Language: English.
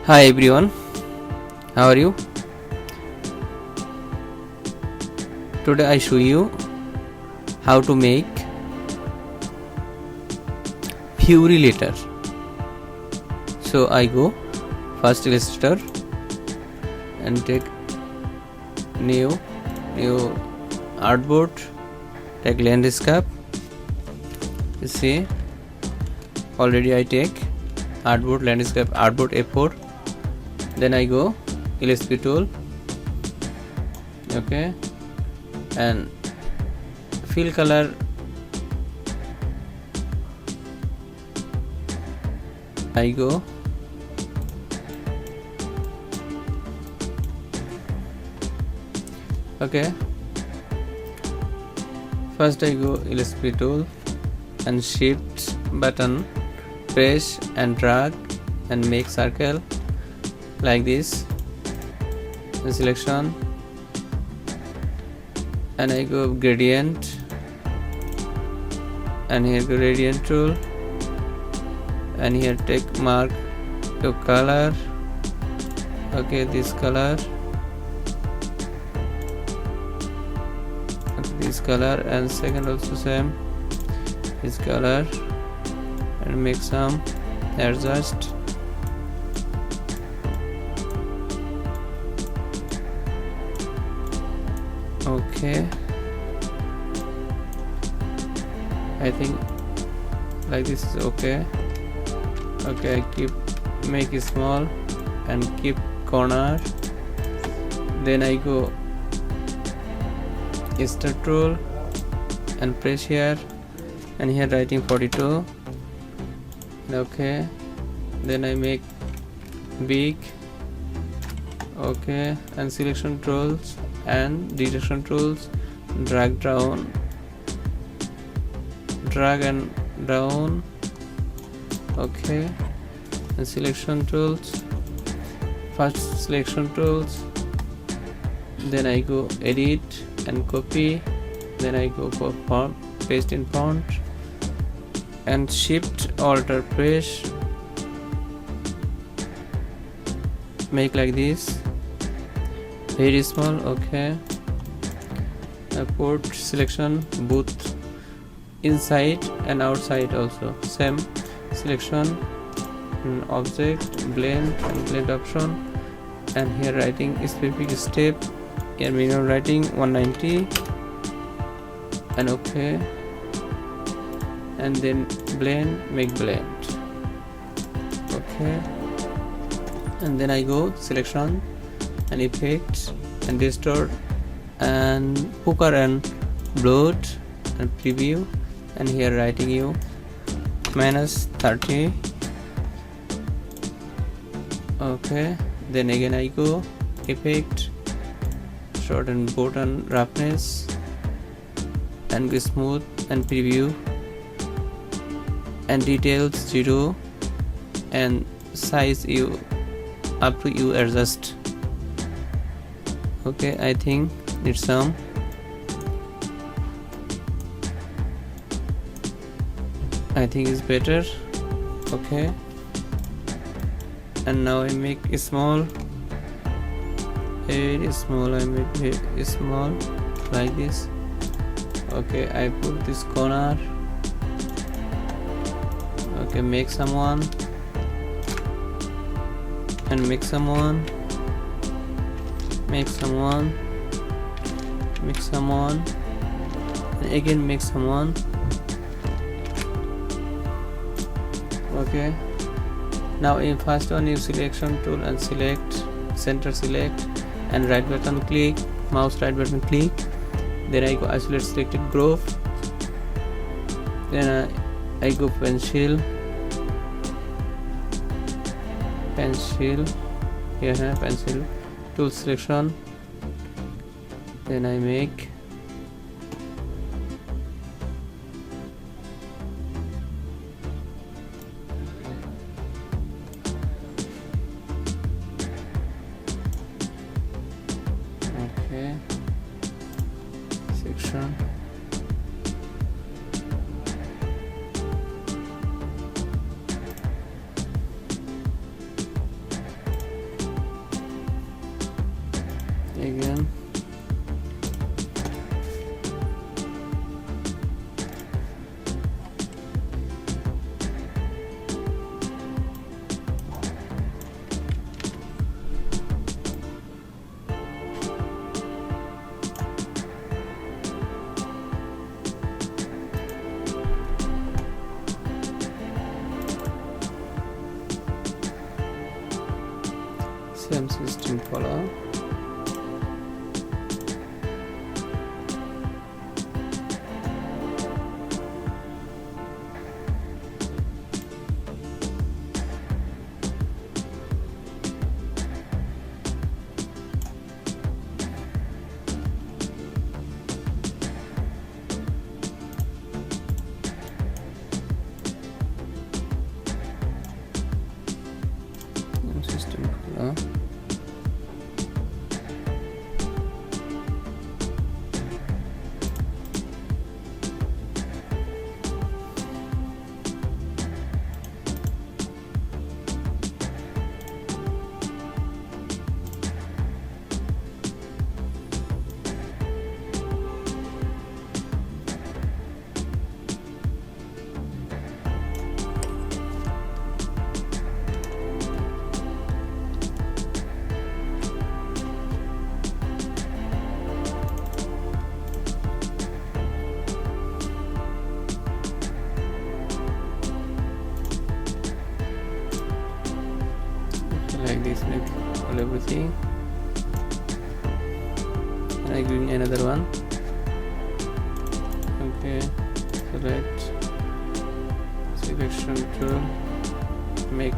Hi everyone, how are you? Today I show you how to make Furry letter. So I go first Illustrator and take new artboard, take landscape. You see, already I take artboard, landscape, artboard A4. Then I go Illustrator tool, okay, and fill color. I go okay. First I go Illustrator tool and shift button, press and drag and make circle like this, and selection, and I go gradient, and here go gradient tool, and here take mark to color, okay, this color, okay, this color, and second also same, this color, and make some adjust. Okay, I think like this is okay. Okay, I make it small and keep corner. Then I go start tool and press here, and here writing 42. Okay, then I make big, okay, and selection tools and direction tools, drag and down, okay, and selection tools, first selection tools, then I go edit and copy, then I go for font, paste in font, and shift alter press, make like this, very small, okay. Port selection both inside and outside also same selection, object, blend and blend option, and here writing specific step, here minimum writing 190, and okay, and then blend, make blend, okay, and then I go selection and effects and distort and poker and bloat and preview, and here writing you -30, okay. Then again I go effect, short and button roughness, and go smooth and preview, and details 0, and size you up to you adjust. Okay, I think it's some. I think it's better. Okay, and now I make it small, very small. I make it small like this. Okay, I put this corner. Okay, make someone, and make someone, make someone, make someone, and again make someone. Okay, now in first one use selection tool and select, center select, and right button click, mouse right button click, then I go isolate selected group, then I go pencil, here pencil tool selection, then I make okay, section, circle everything, and I'm doing another one. Okay, select selection tool, make